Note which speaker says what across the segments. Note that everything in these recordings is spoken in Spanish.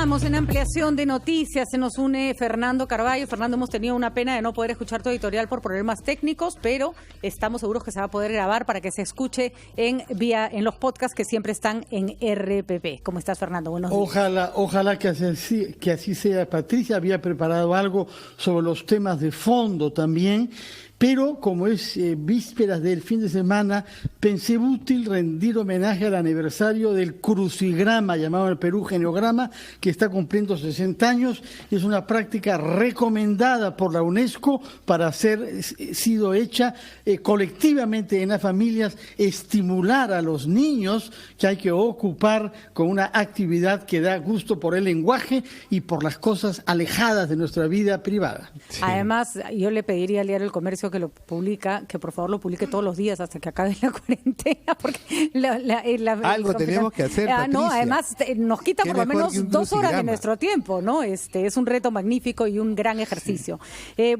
Speaker 1: Continuamos en ampliación de noticias. Se nos une Fernando Carballo. Fernando, hemos tenido una pena de no poder escuchar tu editorial por problemas técnicos, pero estamos seguros que se va a poder grabar para que se escuche en los podcasts que siempre están en RPP. ¿Cómo estás, Fernando? Buenos días.
Speaker 2: Ojalá que así sea. Patricia había preparado algo sobre los temas de fondo también, pero como es vísperas del fin de semana, pensé útil rendir homenaje al aniversario del crucigrama, llamado en el Perú geneograma, que está cumpliendo 60 años. Es una práctica recomendada por la UNESCO para sido hecha colectivamente en las familias, estimular a los niños que hay que ocupar con una actividad que da gusto por el lenguaje y por las cosas alejadas de nuestra vida privada.
Speaker 1: Sí. Además, yo le pediría al Diario El Comercio que lo publica, que por favor lo publique todos los días hasta que acabe la cuarentena, porque
Speaker 3: algo tenemos que hacer, Patricia.
Speaker 1: No, además nos quita por lo menos 2 horas de nuestro tiempo, ¿no? Es un reto magnífico y un gran ejercicio. Sí.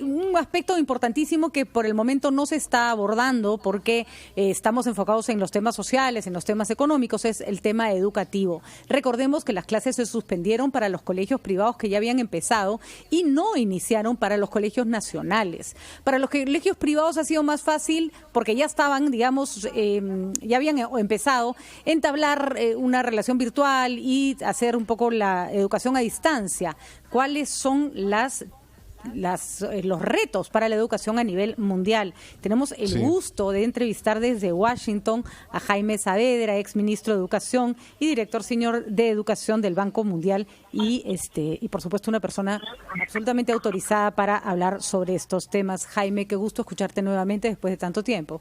Speaker 1: Un aspecto importantísimo que por el momento no se está abordando porque estamos enfocados en los temas sociales, en los temas económicos, es el tema educativo. Recordemos que las clases se suspendieron para los colegios privados que ya habían empezado y no iniciaron para los colegios nacionales. Para los colegios privados ha sido más fácil porque ya estaban, digamos, ya habían empezado a entablar una relación virtual y hacer un poco la educación a distancia. ¿Cuáles son los retos para la educación a nivel mundial? Tenemos el gusto de entrevistar desde Washington a Jaime Saavedra, exministro de Educación y director senior de Educación del Banco Mundial y por supuesto una persona absolutamente autorizada para hablar sobre estos temas. Jaime, qué gusto escucharte nuevamente después de tanto tiempo.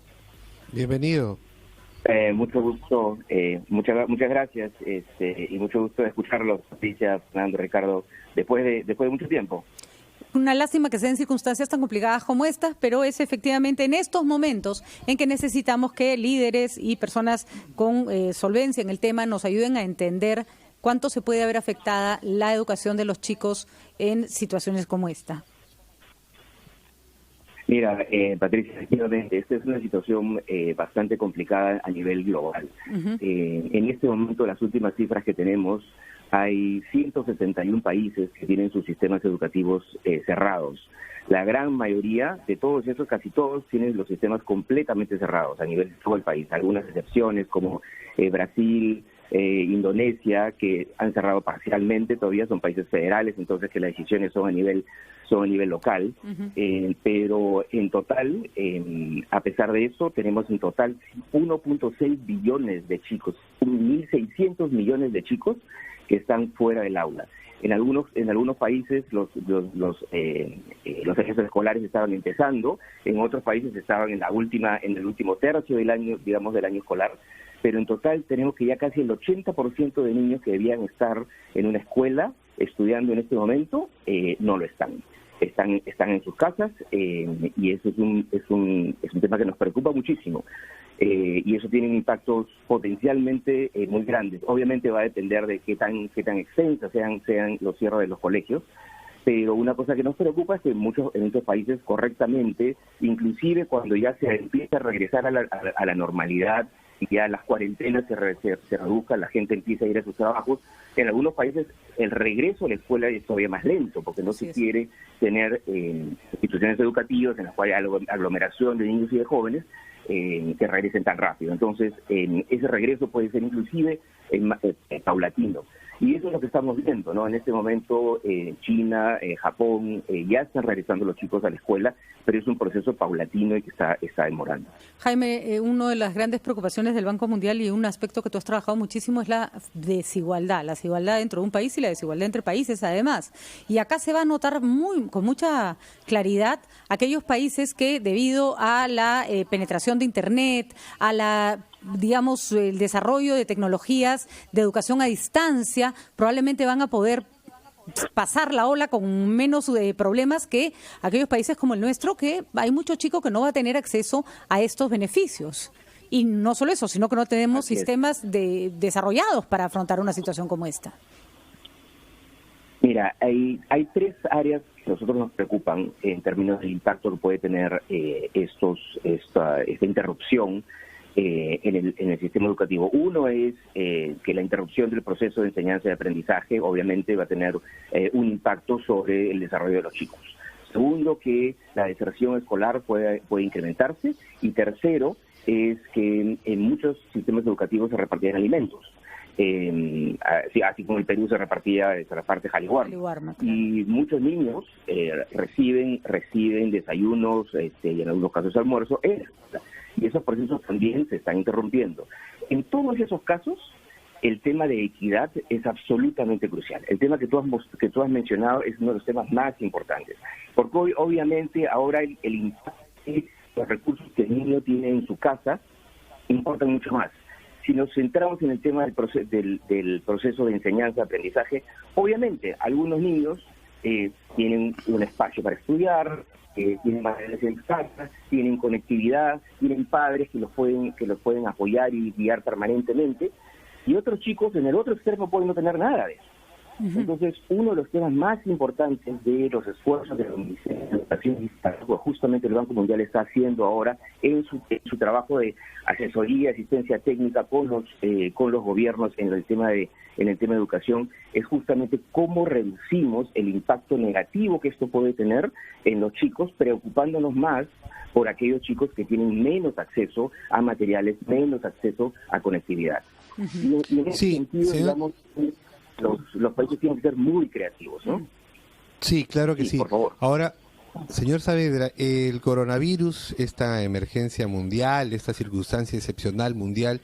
Speaker 3: Bienvenido.
Speaker 4: Mucho gusto, muchas gracias y mucho gusto de escucharlos, Patricia, Fernando, Ricardo, después de mucho tiempo.
Speaker 1: Una lástima que sean circunstancias tan complicadas como estas, pero es efectivamente en estos momentos en que necesitamos que líderes y personas con solvencia en el tema nos ayuden a entender cuánto se puede haber afectada la educación de los chicos en situaciones como esta.
Speaker 4: Mira, Patricia, efectivamente, esta es una situación bastante complicada a nivel global. Uh-huh. En este momento, las últimas cifras que tenemos, hay 171 países que tienen sus sistemas educativos cerrados. La gran mayoría de todos esos, casi todos, tienen los sistemas completamente cerrados a nivel de todo el país. Algunas excepciones como Brasil, Indonesia, que han cerrado parcialmente, todavía son países federales, entonces que las decisiones son a nivel local. Uh-huh. Pero en total, a pesar de eso, tenemos en total 1.6 billones de chicos, 1.600 millones de chicos que están fuera del aula. En algunos países los ejercicios escolares estaban empezando, en otros países estaban en el último tercio del año, digamos, del año escolar, pero en total tenemos que ya casi el 80% de niños que debían estar en una escuela estudiando en este momento no lo están. Están en sus casas y eso es un tema que nos preocupa muchísimo. Y eso tiene impactos potencialmente muy grandes. Obviamente va a depender de qué tan extensas sean los cierres de los colegios, pero una cosa que nos preocupa es que en muchos países correctamente, inclusive cuando ya se empieza a regresar a la normalidad y ya las cuarentenas se reduzcan, la gente empieza a ir a sus trabajos, en algunos países el regreso a la escuela es todavía más lento, porque no se quiere tener instituciones educativas en las cuales hay aglomeración de niños y de jóvenes que regresen tan rápido. Entonces, ese regreso puede ser inclusive paulatino. Y eso es lo que estamos viendo, ¿no? En este momento, China, Japón, ya están regresando los chicos a la escuela, pero es un proceso paulatino y que está demorando.
Speaker 1: Jaime, una de las grandes preocupaciones del Banco Mundial y un aspecto que tú has trabajado muchísimo es la desigualdad dentro de un país y la desigualdad entre países además. Y acá se va a notar con mucha claridad aquellos países que debido a la penetración de Internet, a el desarrollo de tecnologías de educación a distancia, probablemente van a poder pasar la ola con menos problemas que aquellos países como el nuestro, que hay mucho chico que no va a tener acceso a estos beneficios. Y no solo eso, sino que no tenemos sistemas desarrollados para afrontar una situación como esta.
Speaker 4: Mira, hay 3 áreas que a nosotros nos preocupan en términos del impacto que puede tener esta interrupción en el sistema educativo. Uno es que la interrupción del proceso de enseñanza y aprendizaje obviamente va a tener un impacto sobre el desarrollo de los chicos. Segundo, que la deserción escolar puede incrementarse. Y tercero, es que en muchos sistemas educativos se repartían alimentos. Así como el Perú se reparte jaliwarma. Y muchos niños reciben desayunos y en algunos casos almuerzo en la escuela. Y esos procesos también se están interrumpiendo. En todos esos casos, el tema de equidad es absolutamente crucial. El tema que tú has mencionado es uno de los temas más importantes. Porque hoy, obviamente, ahora el impacto de los recursos que el niño tiene en su casa importan mucho más. Si nos centramos en el tema del proceso de enseñanza-aprendizaje, obviamente algunos niños tienen un espacio para estudiar, tienen materiales en casa, tienen conectividad, tienen padres que los pueden apoyar y guiar permanentemente, y otros chicos en el otro extremo pueden no tener nada de eso. Entonces, uno de los temas más importantes de los esfuerzos de la Ministerio de Educación y Salud, justamente el Banco Mundial está haciendo ahora en su trabajo de asesoría, asistencia técnica con los gobiernos en el tema de educación, es justamente cómo reducimos el impacto negativo que esto puede tener en los chicos, preocupándonos más por aquellos chicos que tienen menos acceso a materiales, menos acceso a conectividad. Y en ese sentido, digamos, los países tienen que ser muy creativos, ¿no?
Speaker 3: Sí, claro que sí.
Speaker 4: Por favor.
Speaker 3: Ahora, señor Saavedra, el coronavirus, esta emergencia mundial, esta circunstancia excepcional mundial,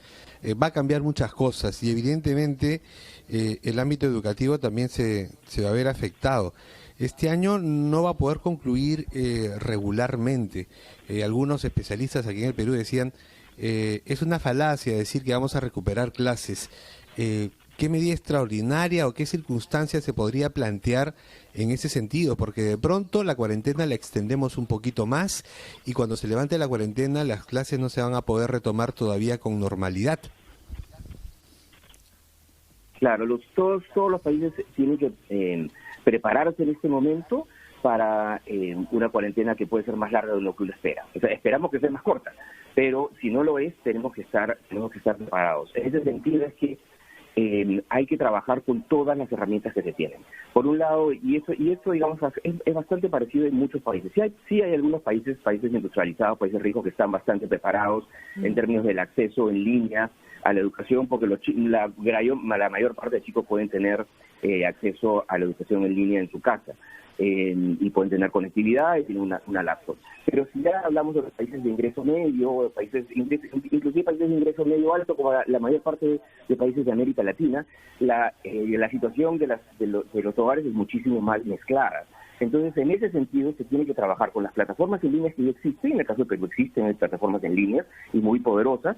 Speaker 3: va a cambiar muchas cosas y evidentemente el ámbito educativo también se va a ver afectado. Este año no va a poder concluir regularmente. Algunos especialistas aquí en el Perú decían, es una falacia decir que vamos a recuperar clases. ¿Qué medida extraordinaria o qué circunstancias se podría plantear en ese sentido? Porque de pronto la cuarentena la extendemos un poquito más y cuando se levante la cuarentena las clases no se van a poder retomar todavía con normalidad.
Speaker 4: Claro, todos los países tienen que prepararse en este momento para una cuarentena que puede ser más larga de lo que uno espera. O sea, esperamos que sea más corta, pero si no lo es, tenemos que estar preparados. En ese sentido es que hay que trabajar con todas las herramientas que se tienen. Por un lado, y esto digamos, es bastante parecido en muchos países. Sí hay algunos países industrializados, países ricos que están bastante preparados en términos del acceso en línea a la educación, porque la mayor parte de chicos pueden tener acceso a la educación en línea en su casa. Y pueden tener conectividad y tienen una laptop. Pero si ya hablamos de los países de ingreso medio, inclusive países de ingreso medio alto, como la mayor parte de países de América Latina, la situación de los hogares es muchísimo más mezclada. Entonces, en ese sentido, se tiene que trabajar con las plataformas en línea que ya existen. En el caso de Perú existen plataformas en línea y muy poderosas,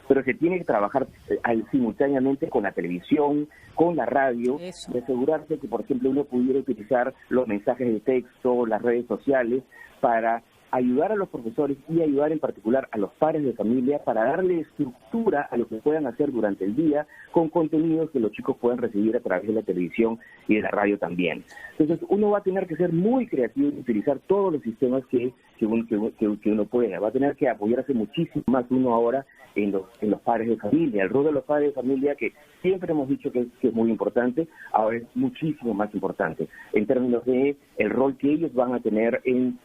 Speaker 4: pero se tiene que trabajar simultáneamente con la televisión, con la radio, de asegurarse que, por ejemplo, uno pudiera utilizar los mensajes de texto, las redes sociales, para ayudar a los profesores y ayudar en particular a los padres de familia para darle estructura a lo que puedan hacer durante el día con contenidos que los chicos puedan recibir a través de la televisión y de la radio también. Entonces, uno va a tener que ser muy creativo y utilizar todos los sistemas que uno pueda. Va a tener que apoyarse muchísimo más uno ahora en los padres de familia. El rol de los padres de familia, que siempre hemos dicho que es muy importante, ahora es muchísimo más importante en términos de el rol que ellos van a tener en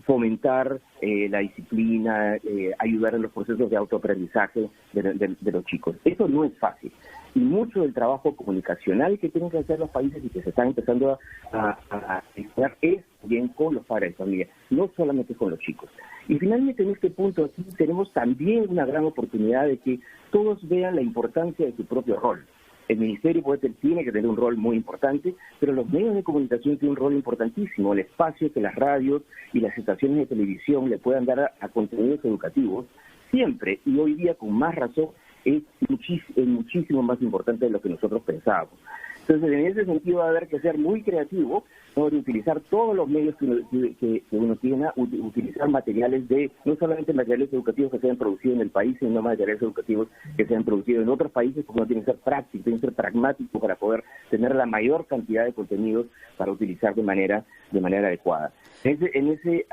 Speaker 4: fomentar la disciplina, ayudar en los procesos de autoaprendizaje de los chicos. Eso no es fácil. Y mucho del trabajo comunicacional que tienen que hacer los países y que se están empezando a hacer es bien con los padres de familia, no solamente con los chicos. Y finalmente en este punto aquí tenemos también una gran oportunidad de que todos vean la importancia de su propio rol. El Ministerio tiene que tener un rol muy importante, pero los medios de comunicación tienen un rol importantísimo. El espacio que las radios y las estaciones de televisión le puedan dar a contenidos educativos, siempre, y hoy día con más razón, es muchísimo más importante de lo que nosotros pensábamos. Entonces, en ese sentido va a haber que ser muy creativo, ¿no?, de utilizar todos los medios que uno tiene, utilizar materiales no solamente materiales educativos que se hayan producido en el país, sino materiales educativos que se hayan producido en otros países, porque uno tiene que ser práctico, tiene que ser pragmático para poder tener la mayor cantidad de contenidos para utilizar de manera adecuada. En ese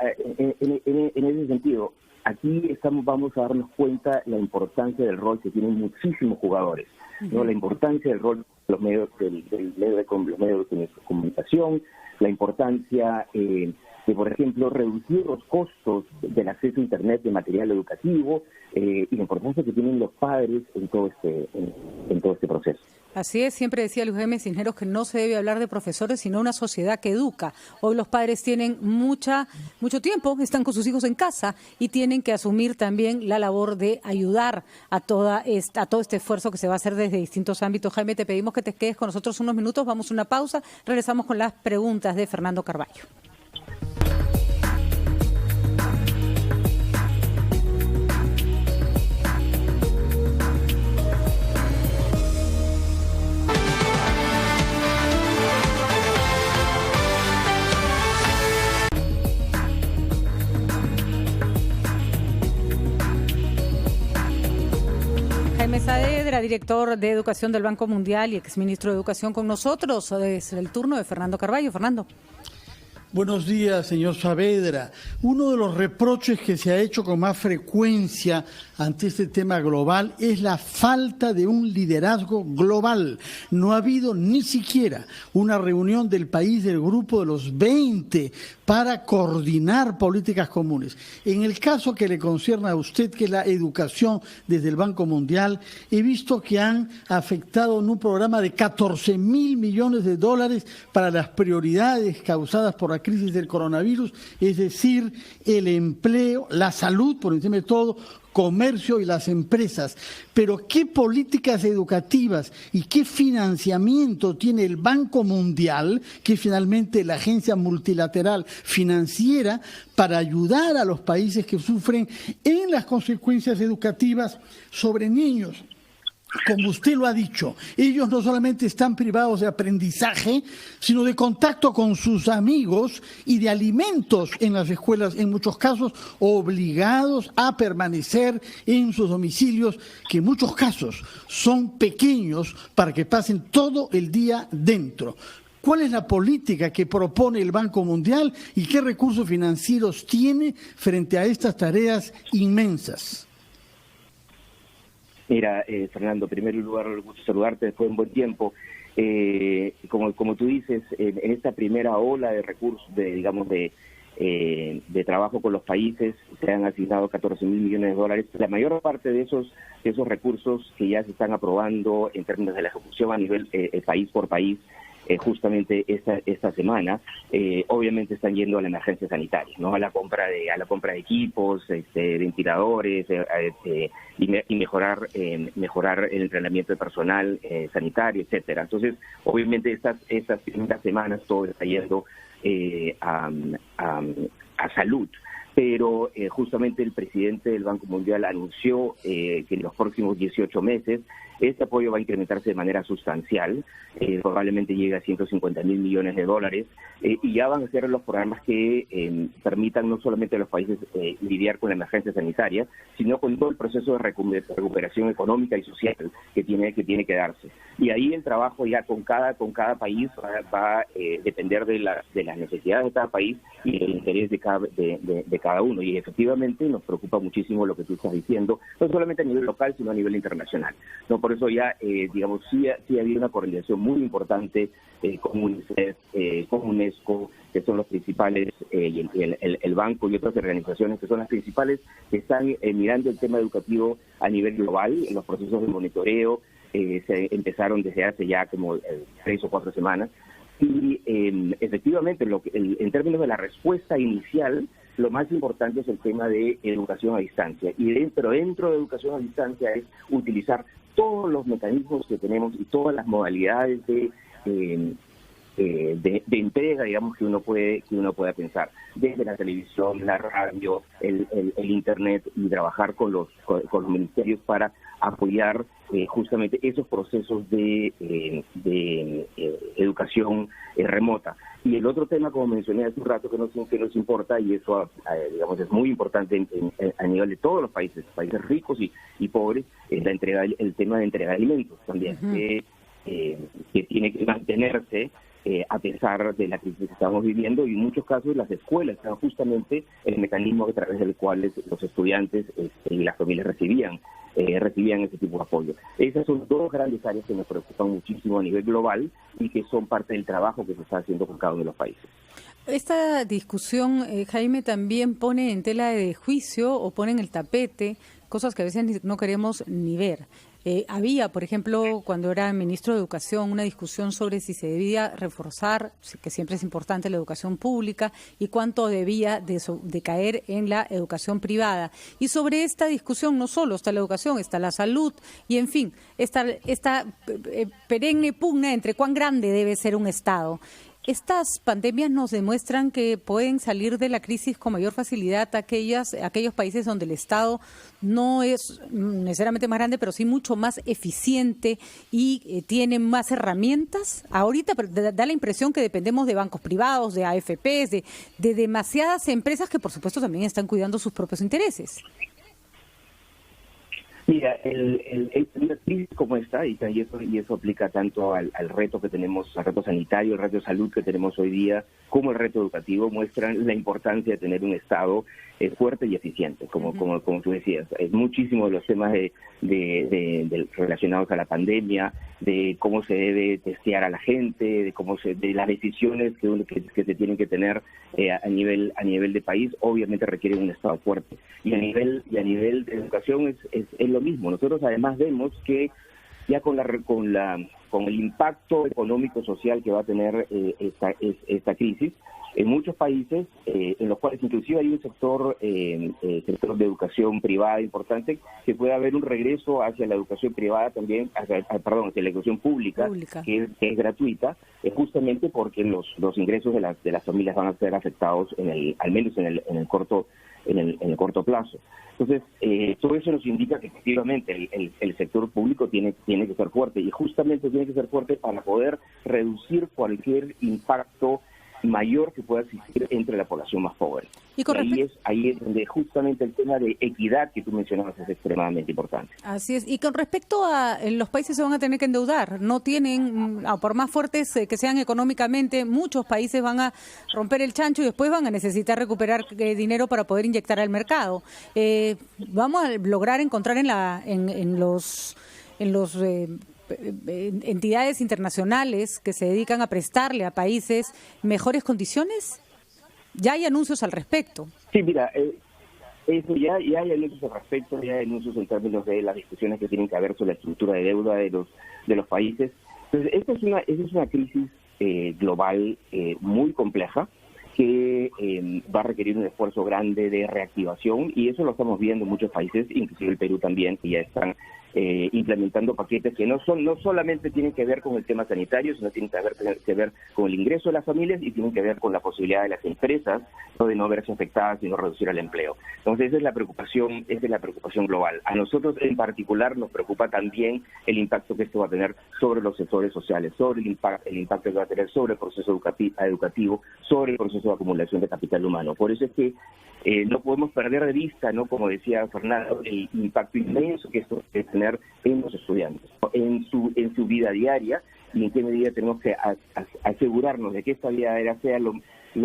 Speaker 4: sentido, aquí vamos a darnos cuenta la importancia del rol que tienen muchísimos jugadores, ¿no? La importancia del rol de los medios, los medios de comunicación, la importancia de, por ejemplo, reducir los costos del acceso a Internet de material educativo, y la importancia que tienen los padres en todo este proceso.
Speaker 1: Así es, siempre decía Luis M. Cisneros que no se debe hablar de profesores, sino una sociedad que educa. Hoy los padres tienen mucho tiempo, están con sus hijos en casa y tienen que asumir también la labor de ayudar a todo este esfuerzo que se va a hacer desde distintos ámbitos. Jaime, te pedimos que te quedes con nosotros unos minutos, vamos a una pausa, regresamos con las preguntas de Fernando Carballo. Jaime Saavedra, director de Educación del Banco Mundial y exministro de Educación con nosotros. Es el turno de Fernando Carballo. Fernando.
Speaker 2: Buenos días, señor Saavedra. Uno de los reproches que se ha hecho con más frecuencia ante este tema global es la falta de un liderazgo global. No ha habido ni siquiera una reunión del país del grupo de los 20 para coordinar políticas comunes. En el caso que le concierne a usted, que es la educación desde el Banco Mundial, he visto que han afectado en un programa de 14.000 millones de dólares para las prioridades causadas por la crisis del coronavirus, es decir, el empleo, la salud, por encima de todo, comercio y las empresas. Pero ¿qué políticas educativas y qué financiamiento tiene el Banco Mundial, que es finalmente la agencia multilateral financiera, para ayudar a los países que sufren en las consecuencias educativas sobre niños? Como usted lo ha dicho, ellos no solamente están privados de aprendizaje, sino de contacto con sus amigos y de alimentos en las escuelas, en muchos casos obligados a permanecer en sus domicilios, que en muchos casos son pequeños para que pasen todo el día dentro. ¿Cuál es la política que propone el Banco Mundial y qué recursos financieros tiene frente a estas tareas inmensas?
Speaker 4: Mira, Fernando, en primer lugar, un gusto saludarte después de un buen tiempo. Como tú dices, en esta primera ola de recursos, de trabajo con los países, se han asignado 14.000 millones de dólares. La mayor parte de esos recursos que ya se están aprobando en términos de la ejecución a nivel país por país, justamente esta semana, obviamente están yendo a la emergencia sanitaria, ¿no? A la compra de equipos, ventiladores, y mejorar el entrenamiento de personal sanitario, etcétera. Entonces, obviamente estas primeras semanas todo está yendo a salud. Pero justamente el presidente del Banco Mundial anunció que en los próximos 18 meses este apoyo va a incrementarse de manera sustancial, probablemente llegue a 150.000 millones de dólares, y ya van a ser los programas que permitan no solamente a los países lidiar con la emergencia sanitaria, sino con todo el proceso de recuperación económica y social que tiene que darse. Y ahí el trabajo ya con cada país va a depender de las necesidades de cada país y del interés de cada uno. Y efectivamente nos preocupa muchísimo lo que tú estás diciendo, no solamente a nivel local, sino a nivel internacional. No, por eso ya, sí ha habido una coordinación muy importante con UNICEF, con UNESCO, que son los principales, y el banco y otras organizaciones que son las principales, que están mirando el tema educativo a nivel global. En los procesos de monitoreo se empezaron desde hace ya como 3 o 4 semanas. Y efectivamente, en términos de la respuesta inicial, lo más importante es el tema de educación a distancia. Y dentro de educación a distancia es utilizar todos los mecanismos que tenemos y todas las modalidades de entrega, digamos, que uno pueda pensar, desde la televisión, la radio, el internet, y trabajar con los ministerios para apoyar justamente esos procesos de educación remota. Y el otro tema, como mencioné hace un rato, que nos importa, y eso digamos es muy importante a nivel de todos los países ricos y pobres, es el tema de entrega de alimentos también, que tiene que mantenerse a pesar de la crisis que estamos viviendo, y en muchos casos las escuelas eran justamente el mecanismo a través del cual los estudiantes y las familias recibían ese tipo de apoyo. Esas son dos grandes áreas que nos preocupan muchísimo a nivel global y que son parte del trabajo que se está haciendo con cada uno de los países.
Speaker 1: Esta discusión, Jaime, también pone en tela de juicio o pone en el tapete cosas que a veces no queremos ni ver. Había, por ejemplo, cuando era ministro de Educación, una discusión sobre si se debía reforzar, que siempre es importante, la educación pública y cuánto debía de caer en la educación privada. Y sobre esta discusión no solo está la educación, está la salud y, en fin, esta perenne pugna entre cuán grande debe ser un Estado. Estas pandemias nos demuestran que pueden salir de la crisis con mayor facilidad aquellos países donde el Estado no es necesariamente más grande, pero sí mucho más eficiente y tiene más herramientas. Ahorita da la impresión que dependemos de bancos privados, de AFPs, de demasiadas empresas que, por supuesto, también están cuidando sus propios intereses.
Speaker 4: Mira, una crisis como esta, y eso aplica tanto al reto que tenemos, al reto sanitario, el reto de salud que tenemos hoy día, como el reto educativo, muestran la importancia de tener un Estado fuerte y eficiente, como tú decías. Muchísimos de los temas relacionados a la pandemia, de cómo se debe testear a la gente, de las decisiones que se tienen que tener a nivel de país, obviamente requieren un Estado fuerte. Y a nivel de educación es lo mismo. Nosotros además vemos que ya con el impacto económico social que va a tener esta crisis, en muchos países, en los cuales inclusive hay un sector de educación privada importante, que puede haber un regreso hacia la educación privada también, hacia la educación pública. Que es gratuita, justamente porque los ingresos de las familias van a ser afectados al menos en el corto plazo. Entonces, todo eso nos indica que efectivamente el sector público tiene que ser fuerte, y justamente tiene que ser fuerte para poder reducir cualquier impacto mayor que pueda existir entre la población más pobre. Y ahí es donde justamente el tema de equidad que tú mencionabas es extremadamente importante.
Speaker 1: Así es. Y con respecto a los países se van a tener que endeudar, no tienen, por más fuertes que sean económicamente, muchos países van a romper el chancho y después van a necesitar recuperar dinero para poder inyectar al mercado. Vamos a lograr encontrar en los entidades internacionales que se dedican a prestarle a países mejores condiciones. ¿Ya hay anuncios al respecto?
Speaker 4: Sí, mira, eso ya hay anuncios al respecto, ya hay anuncios en términos de las discusiones que tienen que haber sobre la estructura de deuda de los países. Entonces, esta es una crisis global muy compleja, que va a requerir un esfuerzo grande de reactivación, y eso lo estamos viendo en muchos países, inclusive el Perú también, que ya están implementando paquetes que no solamente tienen que ver con el tema sanitario, sino tienen que ver con el ingreso de las familias y tienen que ver con la posibilidad de las empresas de no verse afectadas y no reducir el empleo. Entonces esa es la preocupación global. A nosotros en particular nos preocupa también el impacto que esto va a tener sobre los sectores sociales, sobre el impacto que va a tener sobre el proceso educativo, sobre el proceso de acumulación de capital humano. Por eso es que no podemos perder de vista, ¿no?, como decía Fernando, el impacto inmenso que esto puede tener en los estudiantes, en su vida diaria, y en qué medida tenemos que asegurarnos de que esta vida diaria sea lo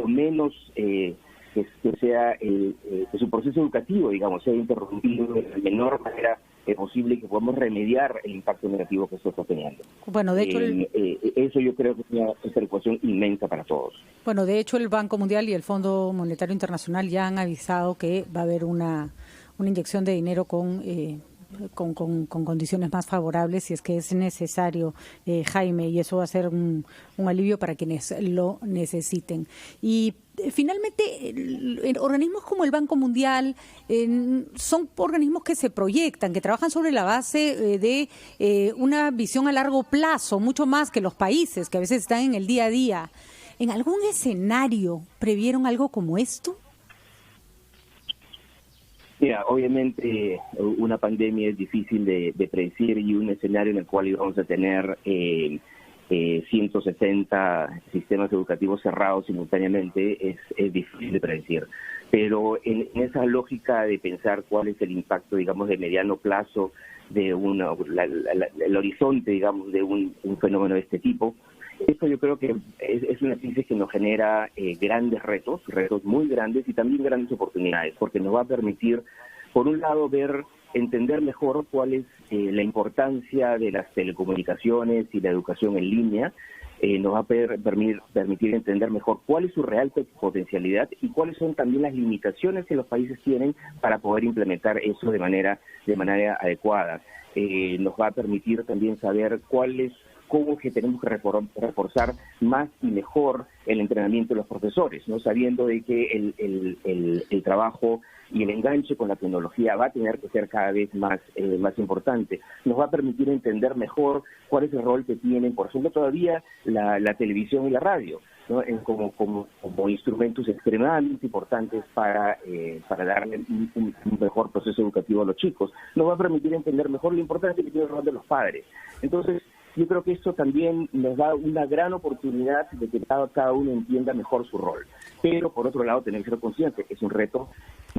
Speaker 4: menos que sea que su proceso educativo, digamos, sea interrumpido de la menor manera posible, y que podamos remediar el impacto negativo que esto está teniendo.
Speaker 1: Bueno, de hecho,
Speaker 4: eso yo creo que es una preocupación inmensa para todos.
Speaker 1: Bueno, de hecho, el Banco Mundial y el Fondo Monetario Internacional ya han avisado que va a haber una inyección de dinero con condiciones más favorables si es que es necesario, Jaime, y eso va a ser un alivio para quienes lo necesiten. Y finalmente, organismos como el Banco Mundial son organismos que se proyectan, que trabajan sobre la base de una visión a largo plazo, mucho más que los países que a veces están en el día a día. ¿En algún escenario previeron algo como esto?
Speaker 4: Mira, obviamente una pandemia es difícil de predecir, y un escenario en el cual íbamos a tener 160 sistemas educativos cerrados simultáneamente es difícil de predecir. Pero en esa lógica de pensar cuál es el impacto, digamos, de mediano plazo de el horizonte, digamos, de un fenómeno de este tipo, Esto yo creo que es una crisis que nos genera grandes retos muy grandes y también grandes oportunidades, porque nos va a permitir, por un lado, entender mejor cuál es la importancia de las telecomunicaciones y la educación en línea. Nos va a permitir entender mejor cuál es su real potencialidad y cuáles son también las limitaciones que los países tienen para poder implementar eso de manera adecuada. Nos va a permitir también saber cómo es que tenemos que reforzar más y mejor el entrenamiento de los profesores, ¿no? Sabiendo de que el trabajo y el enganche con la tecnología va a tener que ser cada vez más importante. Nos va a permitir entender mejor cuál es el rol que tienen, por ejemplo, todavía la televisión y la radio, ¿no? Como instrumentos extremadamente importantes para darle un mejor proceso educativo a los chicos. Nos va a permitir entender mejor lo importante que tiene el rol de los padres. Entonces, yo creo que esto también nos da una gran oportunidad de que cada uno entienda mejor su rol. Pero, por otro lado, tenemos que ser conscientes que es un reto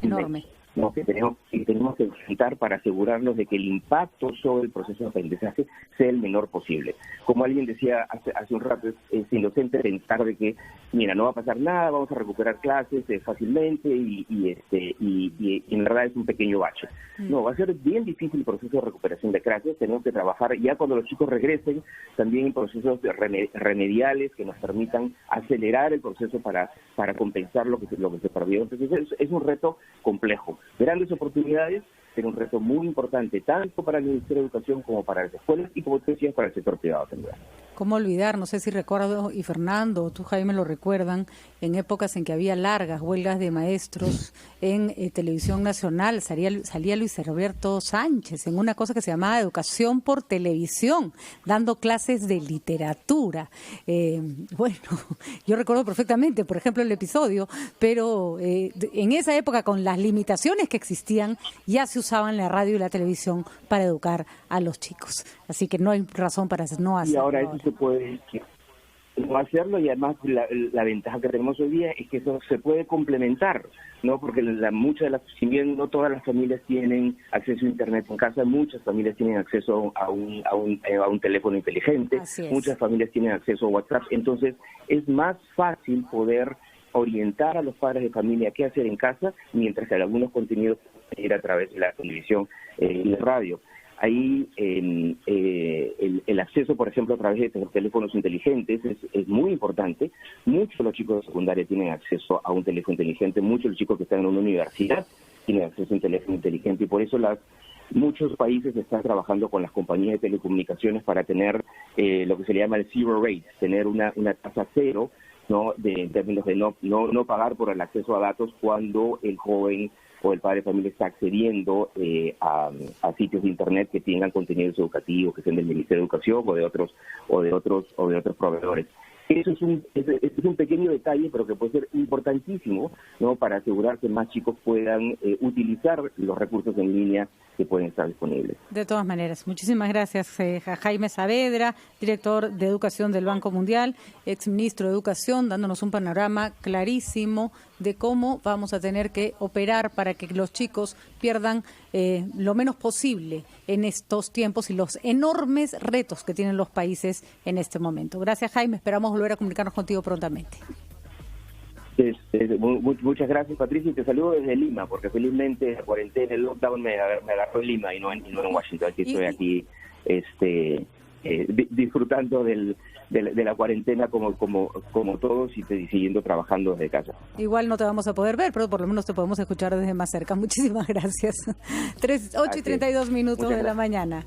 Speaker 1: enorme,
Speaker 4: ¿no? que tenemos que enfrentar para asegurarnos de que el impacto sobre el proceso de aprendizaje sea el menor posible. Como alguien decía hace un rato, es inocente pensar de que, mira, no va a pasar nada, vamos a recuperar clases fácilmente y en verdad es un pequeño bache. No, va a ser bien difícil el proceso de recuperación de clases. Tenemos que trabajar ya cuando los chicos regresen, también en procesos remediales que nos permitan acelerar el proceso para compensar lo que se perdió. Entonces es un reto complejo. Grandes oportunidades, pero un reto muy importante, tanto para el Ministerio de Educación como para las escuelas y, como tú decías, para el sector privado también.
Speaker 1: ¿Cómo olvidar? No sé si recuerdo, y Fernando o tú, Jaime, lo recuerdan, en épocas en que había largas huelgas de maestros en Televisión Nacional, salía Luis Alberto Sánchez en una cosa que se llamaba Educación por Televisión, dando clases de literatura. Bueno, yo recuerdo perfectamente, por ejemplo, el episodio, pero en esa época, con las limitaciones que existían, ya se usaban la radio y la televisión para educar a los chicos. Así que no hay razón para no hacerlo.
Speaker 4: Y ahora eso se puede no hacerlo, y además la ventaja que tenemos hoy día es que eso se puede complementar, ¿no? Porque si bien no todas las familias tienen acceso a Internet en casa, muchas familias tienen acceso a un teléfono inteligente, muchas familias tienen acceso a WhatsApp. Entonces es más fácil poder orientar a los padres de familia qué hacer en casa, mientras que algunos contenidos ir a través de la televisión y la radio. Ahí el acceso, por ejemplo, a través de teléfonos inteligentes es muy importante. Muchos de los chicos de secundaria tienen acceso a un teléfono inteligente, muchos de los chicos que están en una universidad tienen acceso a un teléfono inteligente, y por eso muchos países están trabajando con las compañías de telecomunicaciones para tener lo que se le llama el zero rate, tener una tasa cero, ¿no? En términos de no pagar por el acceso a datos cuando el joven o el padre de familia está accediendo a sitios de Internet que tengan contenidos educativos, que sean del Ministerio de Educación o de otros proveedores. Eso es un pequeño detalle, pero que puede ser importantísimo, ¿no? Para asegurar que más chicos puedan utilizar los recursos en línea que pueden estar disponibles.
Speaker 1: De todas maneras, muchísimas gracias a Jaime Saavedra, director de Educación del Banco Mundial, exministro de Educación, dándonos un panorama clarísimo de cómo vamos a tener que operar para que los chicos pierdan lo menos posible en estos tiempos y los enormes retos que tienen los países en este momento. Gracias, Jaime. Esperamos volver a comunicarnos contigo prontamente.
Speaker 4: Muchas gracias, Patricia, y te saludo desde Lima, porque felizmente la cuarentena, el lockdown me agarró en Lima y no en Washington. Aquí estoy aquí disfrutando de la cuarentena como todos, y siguiendo trabajando desde casa.
Speaker 1: Igual no te vamos a poder ver, pero por lo menos te podemos escuchar desde más cerca. Muchísimas gracias. 8:32 de la mañana.